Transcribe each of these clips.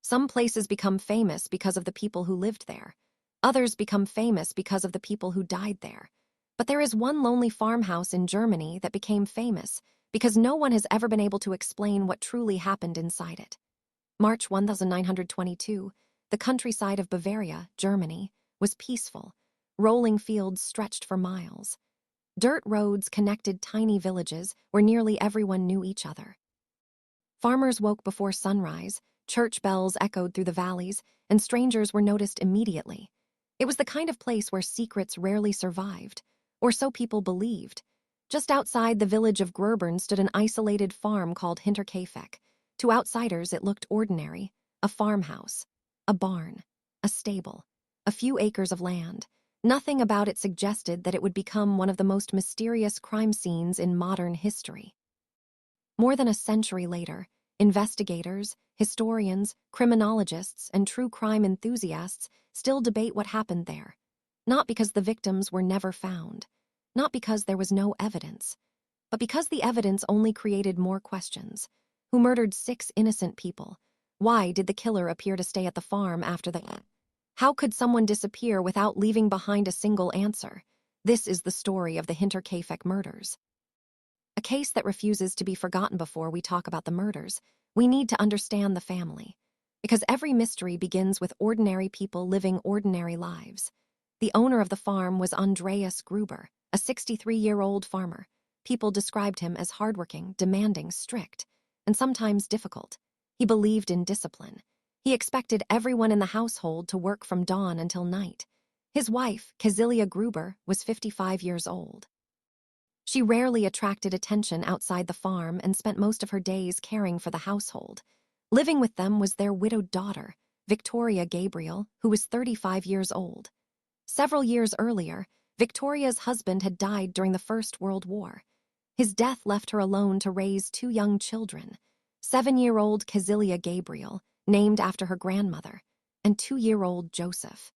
Some places become famous because of the people who lived there. Others become famous because of the people who died there. But there is one lonely farmhouse in Germany that became famous because no one has ever been able to explain what truly happened inside it. March 1922, the countryside of Bavaria, Germany, was peaceful. Rolling fields stretched for miles. Dirt roads connected tiny villages where nearly everyone knew each other. Farmers woke before sunrise, church bells echoed through the valleys, and strangers were noticed immediately. It was the kind of place where secrets rarely survived, or so people believed. Just outside the village of Gröbern stood an isolated farm called Hinterkaifeck. To outsiders, it looked ordinary: a farmhouse, a barn, a stable, a few acres of land. Nothing about it suggested that it would become one of the most mysterious crime scenes in modern history. More than a century later, investigators, historians, criminologists, and true crime enthusiasts still debate what happened there. Not because the victims were never found, not because there was no evidence, but because the evidence only created more questions. Who murdered 6 innocent people? Why did the killer appear to stay at the farm after the... How could someone disappear without leaving behind a single answer? This is the story of the Hinterkaifeck murders. A case that refuses to be forgotten. Before we talk about the murders, we need to understand the family. Because every mystery begins with ordinary people living ordinary lives. The owner of the farm was Andreas Gruber, a 63-year-old farmer. People described him as hardworking, demanding, strict, and sometimes difficult. He believed in discipline. He expected everyone in the household to work from dawn until night. His wife, Cecilia Gruber, was 55 years old. She rarely attracted attention outside the farm and spent most of her days caring for the household. Living with them was their widowed daughter, Victoria Gabriel, who was 35 years old. Several years earlier, Victoria's husband had died during the First World War. His death left her alone to raise 2 young children: 7-year-old Cecilia Gabriel, named after her grandmother, and 2-year-old Joseph.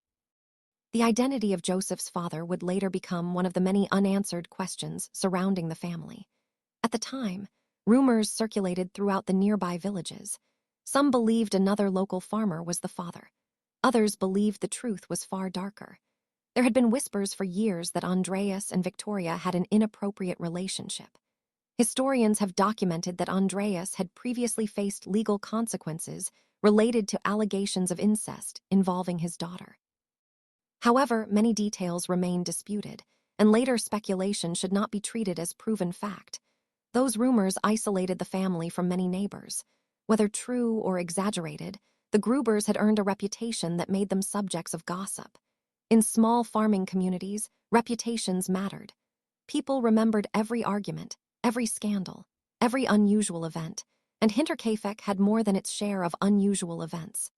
The identity of Joseph's father would later become one of the many unanswered questions surrounding the family. At the time, rumors circulated throughout the nearby villages. Some believed another local farmer was the father. Others believed the truth was far darker. There had been whispers for years that Andreas and Victoria had an inappropriate relationship. Historians have documented that Andreas had previously faced legal consequences related to allegations of incest involving his daughter. However, many details remain disputed, and later speculation should not be treated as proven fact. Those rumors isolated the family from many neighbors. Whether true or exaggerated, the Grubers had earned a reputation that made them subjects of gossip. In small farming communities, reputations mattered. People remembered every argument, every scandal, every unusual event, and Hinterkaifeck had more than its share of unusual events.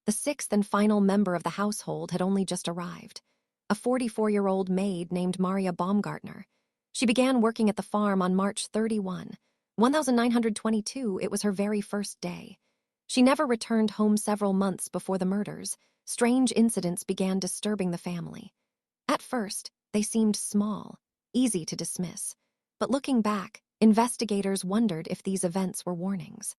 The 6th and final member of the household had only just arrived, a 44-year-old maid named Maria Baumgartner. She began working at the farm on March 31, 1922. It was her very first day. She never returned home. Several months before the murders, strange incidents began disturbing the family. At first, they seemed small, easy to dismiss, but looking back, investigators wondered if these events were warnings.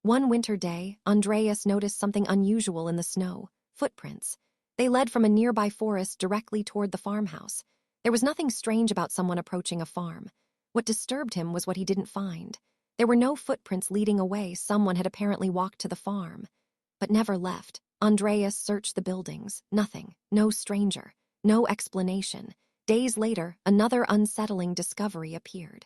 One winter day, Andreas noticed something unusual in the snow: footprints. They led from a nearby forest directly toward the farmhouse. There was nothing strange about someone approaching a farm. What disturbed him was what he didn't find. There were no footprints leading away. Someone had apparently walked to the farm, but never left. Andreas searched the buildings. Nothing. No stranger. No explanation. Days later, another unsettling discovery appeared.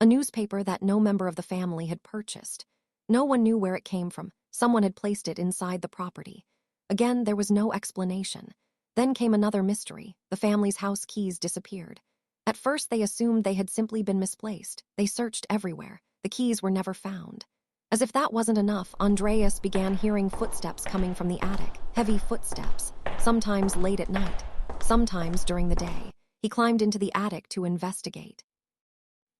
A newspaper that no member of the family had purchased. No one knew where it came from. Someone had placed it inside the property. Again, there was no explanation. Then came another mystery. The family's house keys disappeared. At first, they assumed they had simply been misplaced. They searched everywhere. The keys were never found. As if that wasn't enough, Andreas began hearing footsteps coming from the attic. Heavy footsteps, sometimes late at night, sometimes during the day. He climbed into the attic to investigate.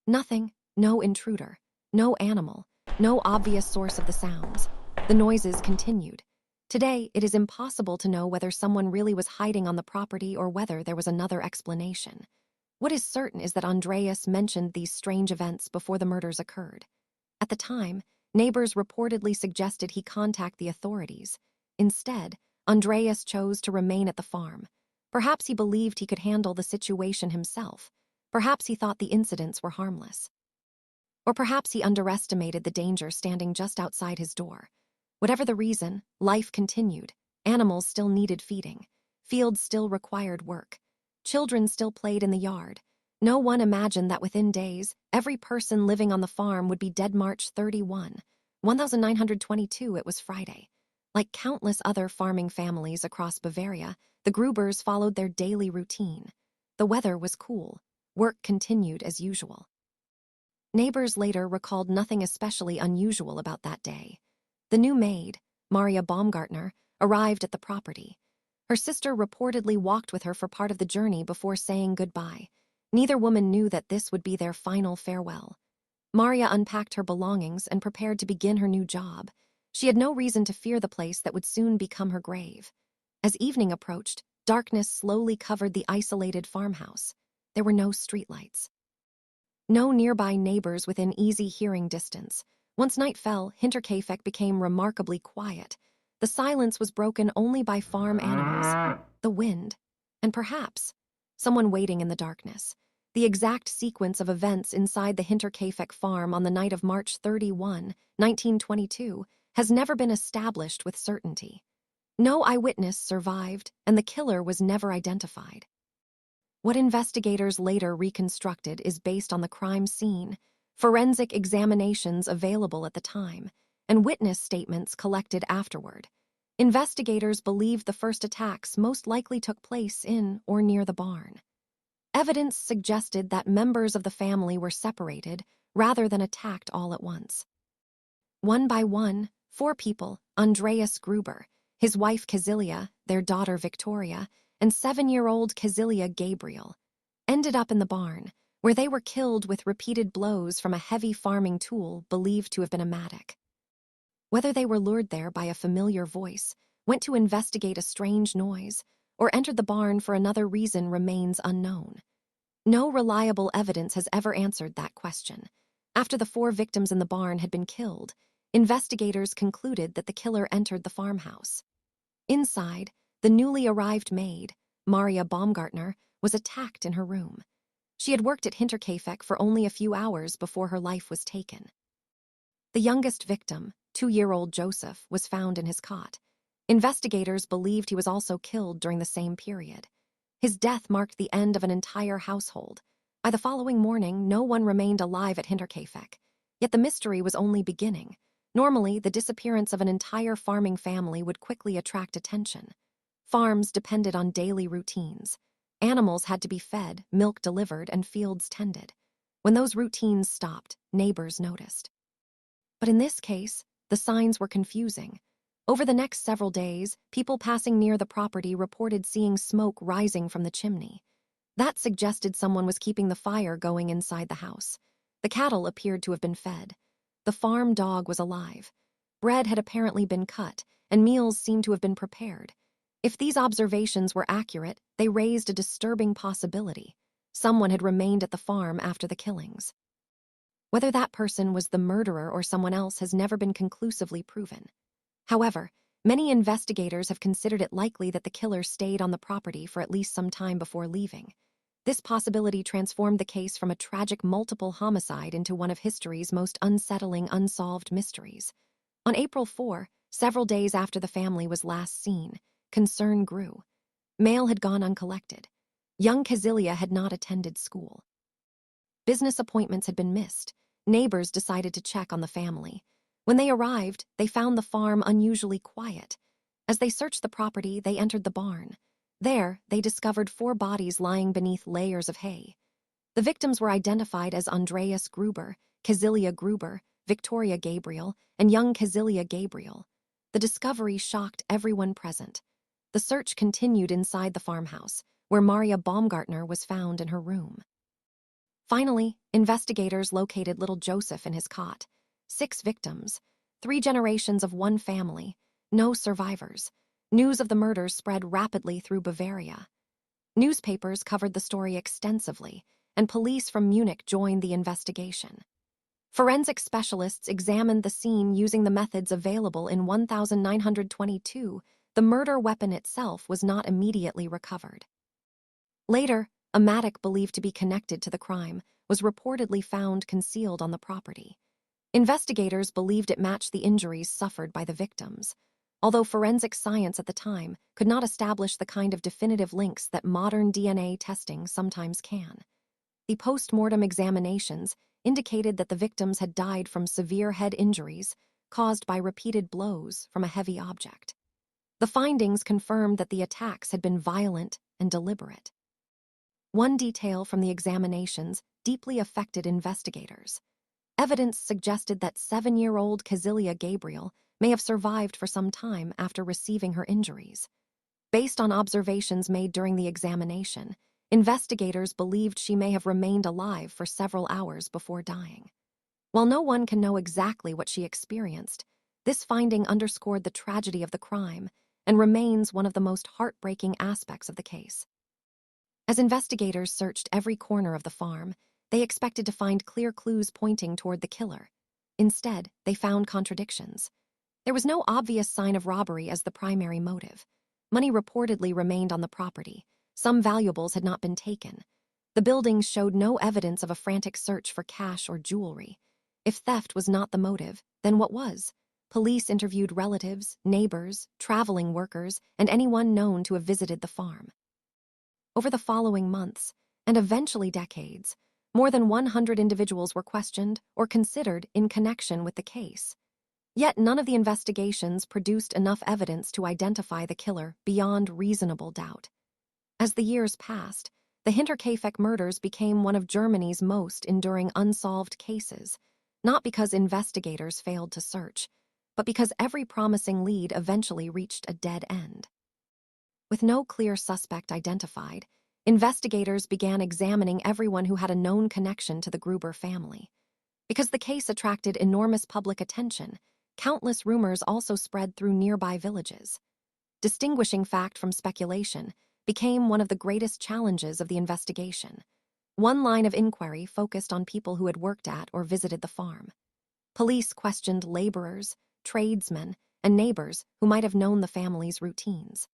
Nothing. No intruder. No animal. No obvious source of the sounds. The noises continued. Today, it is impossible to know whether someone really was hiding on the property or whether there was another explanation. What is certain is that Andreas mentioned these strange events before the murders occurred. At the time, Neighbors reportedly suggested he contact the authorities. Instead, Andreas chose to remain at the farm. Perhaps he believed he could handle the situation himself. Perhaps he thought the incidents were harmless. Or perhaps he underestimated the danger standing just outside his door. Whatever the reason, life continued. Animals still needed feeding. Fields still required work. Children still played in the yard. No one imagined that within days, every person living on the farm would be dead. March 31, 1922, it was Friday. Like countless other farming families across Bavaria, the Grubers followed their daily routine. The weather was cool. Work continued as usual. Neighbors later recalled nothing especially unusual about that day. The new maid, Maria Baumgartner, arrived at the property. Her sister reportedly walked with her for part of the journey before saying goodbye. Neither woman knew that this would be their final farewell. Maria unpacked her belongings and prepared to begin her new job. She had no reason to fear the place that would soon become her grave. As evening approached, darkness slowly covered the isolated farmhouse. There were no streetlights. No nearby neighbors within easy hearing distance. Once night fell, Hinterkaifeck became remarkably quiet. The silence was broken only by farm animals, the wind, and perhaps someone waiting in the darkness. The exact sequence of events inside the Hinterkaifeck farm on the night of March 31, 1922, has never been established with certainty. No eyewitness survived, and the killer was never identified. What investigators later reconstructed is based on the crime scene, forensic examinations available at the time, and witness statements collected afterward. Investigators believe the first attacks most likely took place in or near the barn. Evidence suggested that members of the family were separated rather than attacked all at once. One by one, 4 people, Andreas Gruber, his wife Kazilia, their daughter Victoria, and 7-year-old Kazilia Gabriel, ended up in the barn, where they were killed with repeated blows from a heavy farming tool believed to have been a mattock. Whether they were lured there by a familiar voice, went to investigate a strange noise, or entered the barn for another reason remains unknown. No reliable evidence has ever answered that question. After the 4 victims in the barn had been killed, investigators concluded that the killer entered the farmhouse. Inside, the newly arrived maid, Maria Baumgartner, was attacked in her room. She had worked at Hinterkaifeck for only a few hours before her life was taken. The youngest victim, 2-year-old Joseph, was found in his cot. Investigators believed he was also killed during the same period. His death marked the end of an entire household. By the following morning, no one remained alive at Hinterkaifeck. Yet the mystery was only beginning. Normally, the disappearance of an entire farming family would quickly attract attention. Farms depended on daily routines. Animals had to be fed, milk delivered, and fields tended. When those routines stopped, neighbors noticed. But in this case, the signs were confusing. Over the next several days, people passing near the property reported seeing smoke rising from the chimney. That suggested someone was keeping the fire going inside the house. The cattle appeared to have been fed. The farm dog was alive. Bread had apparently been cut, and meals seemed to have been prepared. If these observations were accurate, they raised a disturbing possibility. Someone had remained at the farm after the killings. Whether that person was the murderer or someone else has never been conclusively proven. However, many investigators have considered it likely that the killer stayed on the property for at least some time before leaving. This possibility transformed the case from a tragic multiple homicide into one of history's most unsettling unsolved mysteries. On April 4, several days after the family was last seen, concern grew. Mail had gone uncollected. Young Kazilia had not attended school. Business appointments had been missed. Neighbors decided to check on the family. When they arrived, they found the farm unusually quiet. As they searched the property, they entered the barn. There, they discovered 4 bodies lying beneath layers of hay. The victims were identified as Andreas Gruber, Kazilia Gruber, Victoria Gabriel, and young Kazilia Gabriel. The discovery shocked everyone present. The search continued inside the farmhouse, where Maria Baumgartner was found in her room. Finally, investigators located little Joseph in his cot. 6 victims, 3 generations of one family, no survivors. News of the murders spread rapidly through Bavaria. Newspapers covered the story extensively, and police from Munich joined the investigation. Forensic specialists examined the scene using the methods available in 1922. The murder weapon itself was not immediately recovered. Later, a mattock believed to be connected to the crime was reportedly found concealed on the property. Investigators believed it matched the injuries suffered by the victims, although forensic science at the time could not establish the kind of definitive links that modern DNA testing sometimes can. The post-mortem examinations indicated that the victims had died from severe head injuries caused by repeated blows from a heavy object. The findings confirmed that the attacks had been violent and deliberate. One detail from the examinations deeply affected investigators. Evidence suggested that 7-year-old Casilia Gabriel may have survived for some time after receiving her injuries. Based on observations made during the examination, investigators believed she may have remained alive for several hours before dying. While no one can know exactly what she experienced, this finding underscored the tragedy of the crime and remains one of the most heartbreaking aspects of the case. As investigators searched every corner of the farm, they expected to find clear clues pointing toward the killer. Instead, they found contradictions. There was no obvious sign of robbery as the primary motive. Money reportedly remained on the property. Some valuables had not been taken. The buildings showed no evidence of a frantic search for cash or jewelry. If theft was not the motive, then what was? Police interviewed relatives, neighbors, traveling workers, and anyone known to have visited the farm. Over the following months, and eventually decades, more than 100 individuals were questioned or considered in connection with the case. Yet none of the investigations produced enough evidence to identify the killer beyond reasonable doubt. As the years passed, the Hinterkaifeck murders became one of Germany's most enduring unsolved cases, not because investigators failed to search, but because every promising lead eventually reached a dead end. With no clear suspect identified, investigators began examining everyone who had a known connection to the Gruber family. Because the case attracted enormous public attention, countless rumors also spread through nearby villages. Distinguishing fact from speculation became one of the greatest challenges of the investigation. One line of inquiry focused on people who had worked at or visited the farm. Police questioned laborers, tradesmen, and neighbors who might have known the family's routines.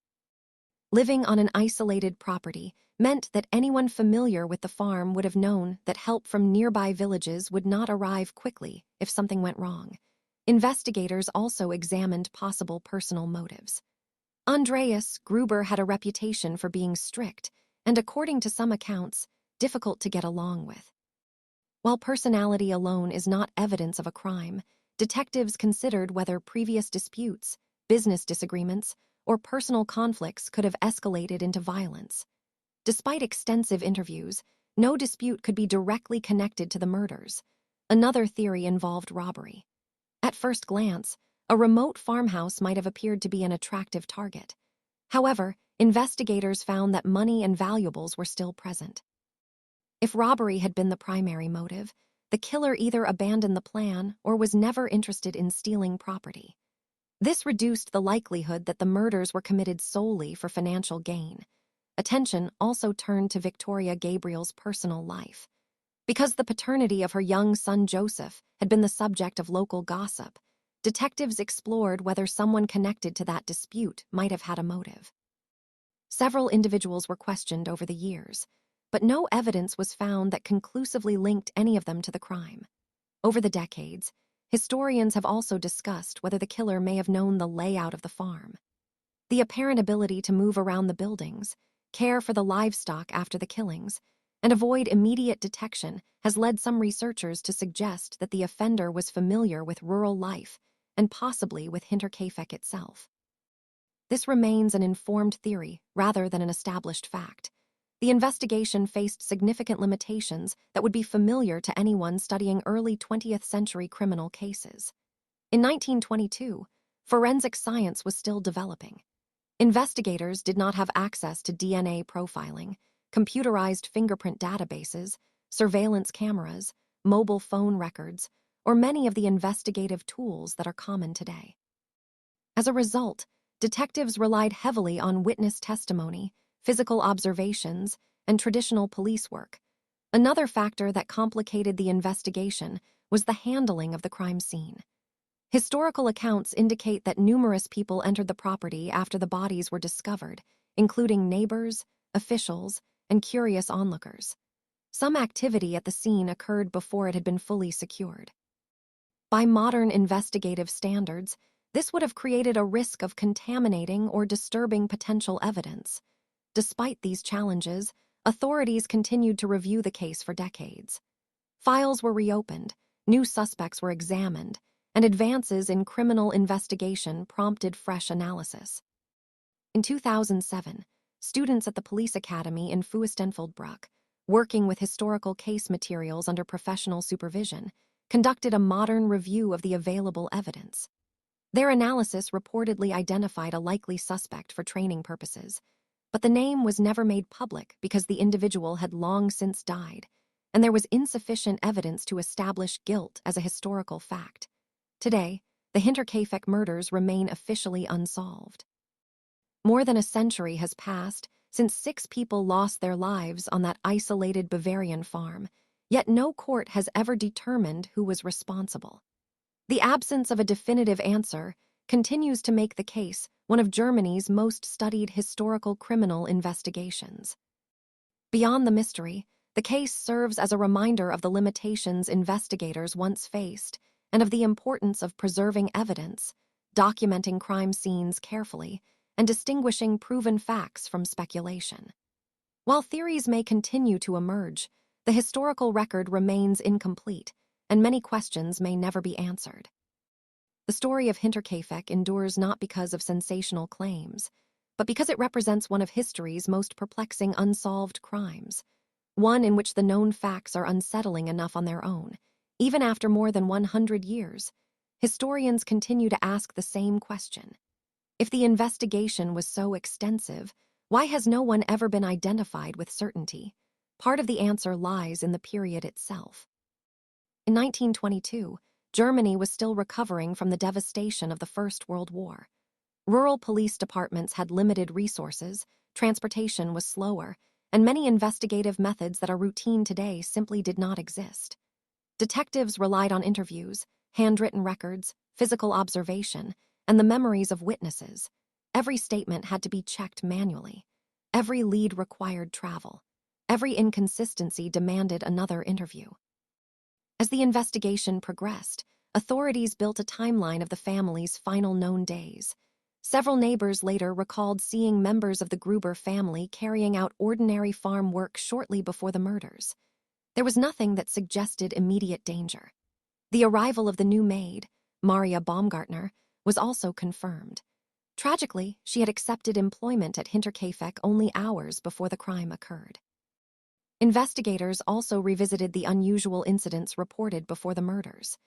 Living on an isolated property meant that anyone familiar with the farm would have known that help from nearby villages would not arrive quickly if something went wrong. Investigators also examined possible personal motives. Andreas Gruber had a reputation for being strict and, according to some accounts, difficult to get along with. While personality alone is not evidence of a crime, detectives considered whether previous disputes, business disagreements, or personal conflicts could have escalated into violence. Despite extensive interviews, no dispute could be directly connected to the murders. Another theory involved robbery. At first glance, a remote farmhouse might have appeared to be an attractive target. However, investigators found that money and valuables were still present. If robbery had been the primary motive, the killer either abandoned the plan or was never interested in stealing property. This reduced the likelihood that the murders were committed solely for financial gain. Attention also turned to Victoria Gabriel's personal life. Because the paternity of her young son Joseph had been the subject of local gossip, detectives explored whether someone connected to that dispute might have had a motive. Several individuals were questioned over the years, but no evidence was found that conclusively linked any of them to the crime. Over the decades, historians have also discussed whether the killer may have known the layout of the farm. The apparent ability to move around the buildings, care for the livestock after the killings, and avoid immediate detection has led some researchers to suggest that the offender was familiar with rural life and possibly with Hinterkaifeck itself. This remains an informed theory rather than an established fact. The investigation faced significant limitations that would be familiar to anyone studying early 20th century criminal cases. In 1922, forensic science was still developing. Investigators did not have access to DNA profiling, computerized fingerprint databases, surveillance cameras, mobile phone records, or many of the investigative tools that are common today. As a result, detectives relied heavily on witness testimony, physical observations, and traditional police work. Another factor that complicated the investigation was the handling of the crime scene. Historical accounts indicate that numerous people entered the property after the bodies were discovered, including neighbors, officials, and curious onlookers. Some activity at the scene occurred before it had been fully secured. By modern investigative standards, this would have created a risk of contaminating or disturbing potential evidence. Despite these challenges, authorities continued to review the case for decades. Files were reopened, new suspects were examined, and advances in criminal investigation prompted fresh analysis. In 2007, students at the police academy in Fuistenfeldbruck, working with historical case materials under professional supervision, conducted a modern review of the available evidence. Their analysis reportedly identified a likely suspect for training purposes, but the name was never made public because the individual had long since died, and there was insufficient evidence to establish guilt as a historical fact. Today, the Hinterkaifeck murders remain officially unsolved. More than a century has passed since 6 people lost their lives on that isolated Bavarian farm, yet no court has ever determined who was responsible. The absence of a definitive answer continues to make the case one of Germany's most studied historical criminal investigations. Beyond the mystery, the case serves as a reminder of the limitations investigators once faced and of the importance of preserving evidence, documenting crime scenes carefully, and distinguishing proven facts from speculation. While theories may continue to emerge, the historical record remains incomplete, and many questions may never be answered. The story of Hinterkaifeck endures not because of sensational claims, but because it represents one of history's most perplexing unsolved crimes, one in which the known facts are unsettling enough on their own. Even after more than 100 years, historians continue to ask the same question. If the investigation was so extensive, why has no one ever been identified with certainty? Part of the answer lies in the period itself. In 1922, Germany was still recovering from the devastation of the First World War. Rural police departments had limited resources, transportation was slower, and many investigative methods that are routine today simply did not exist. Detectives relied on interviews, handwritten records, physical observation, and the memories of witnesses. Every statement had to be checked manually. Every lead required travel. Every inconsistency demanded another interview. As the investigation progressed, authorities built a timeline of the family's final known days. Several neighbors later recalled seeing members of the Gruber family carrying out ordinary farm work shortly before the murders. There was nothing that suggested immediate danger. The arrival of the new maid, Maria Baumgartner, was also confirmed. Tragically, she had accepted employment at Hinterkaifeck only hours before the crime occurred. Investigators also revisited the unusual incidents reported before the murders.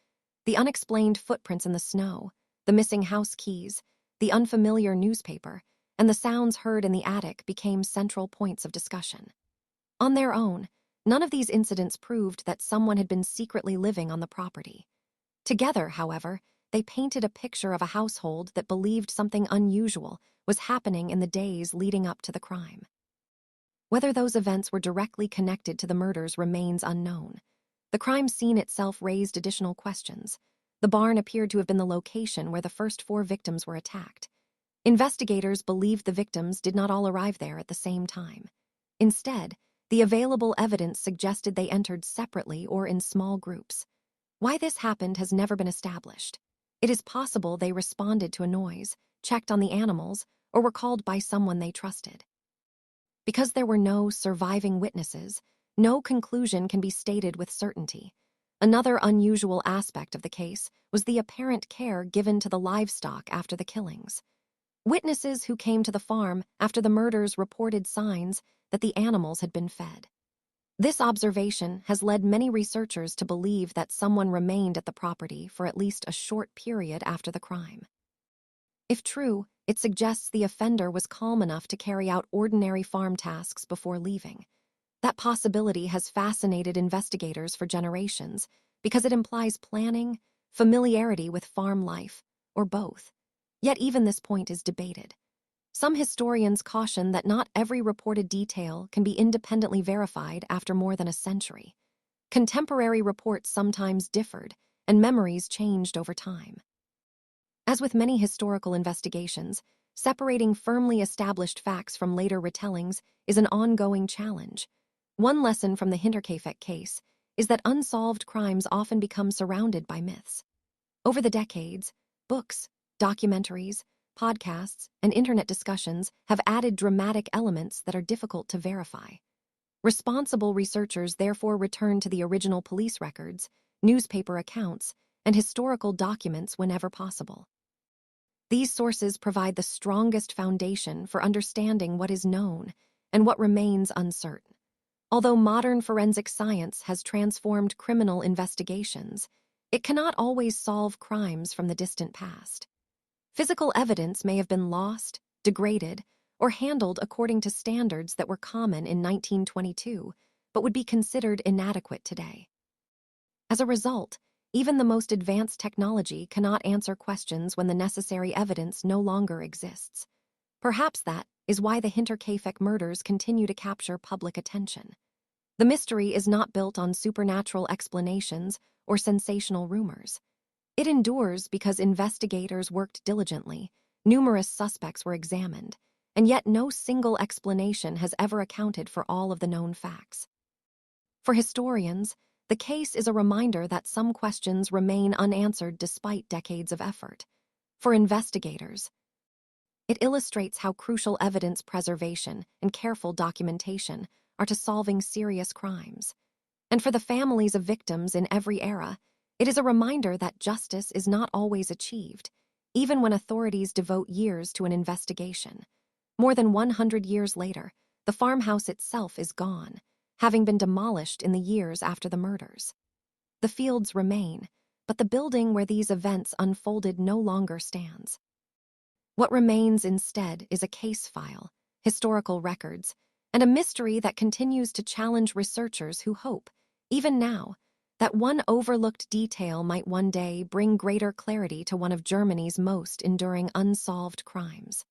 The unexplained footprints in the snow, the missing house keys, the unfamiliar newspaper, and the sounds heard in the attic became central points of discussion. On their own, none of these incidents proved that someone had been secretly living on the property. Together, however, they painted a picture of a household that believed something unusual was happening in the days leading up to the crime. Whether those events were directly connected to the murders remains unknown. The crime scene itself raised additional questions. The barn appeared to have been the location where the first 4 victims were attacked. Investigators believed the victims did not all arrive there at the same time. Instead, the available evidence suggested they entered separately or in small groups. Why this happened has never been established. It is possible they responded to a noise, checked on the animals, or were called by someone they trusted. Because there were no surviving witnesses, no conclusion can be stated with certainty. Another unusual aspect of the case was the apparent care given to the livestock after the killings. Witnesses who came to the farm after the murders reported signs that the animals had been fed. This observation has led many researchers to believe that someone remained at the property for at least a short period after the crime. If true, it suggests the offender was calm enough to carry out ordinary farm tasks before leaving. That possibility has fascinated investigators for generations because it implies planning, familiarity with farm life, or both. Yet even this point is debated. Some historians caution that not every reported detail can be independently verified after more than a century. contemporary reports sometimes differed, and memories changed over time. As with many historical investigations, separating firmly established facts from later retellings is an ongoing challenge. One lesson from the Hinterkaifeck case is that unsolved crimes often become surrounded by myths. Over the decades, books, documentaries, podcasts, and internet discussions have added dramatic elements that are difficult to verify. Responsible researchers therefore return to the original police records, newspaper accounts, and historical documents whenever possible. These sources provide the strongest foundation for understanding what is known and what remains uncertain. Although modern forensic science has transformed criminal investigations, it cannot always solve crimes from the distant past. Physical evidence may have been lost, degraded, or handled according to standards that were common in 1922, but would be considered inadequate today. As a result, even the most advanced technology cannot answer questions when the necessary evidence no longer exists. Perhaps that is why the Hinterkaifeck murders continue to capture public attention. The mystery is not built on supernatural explanations or sensational rumors. It endures because investigators worked diligently, numerous suspects were examined, and yet no single explanation has ever accounted for all of the known facts. For historians, the case is a reminder that some questions remain unanswered despite decades of effort. For investigators, it illustrates how crucial evidence preservation and careful documentation are to solving serious crimes. And for the families of victims in every era, it is a reminder that justice is not always achieved, even when authorities devote years to an investigation. More than 100 years later, the farmhouse itself is gone, having been demolished in the years after the murders. The fields remain, but the building where these events unfolded no longer stands. What remains instead is a case file, historical records, and a mystery that continues to challenge researchers who hope, even now, that one overlooked detail might one day bring greater clarity to one of Germany's most enduring unsolved crimes.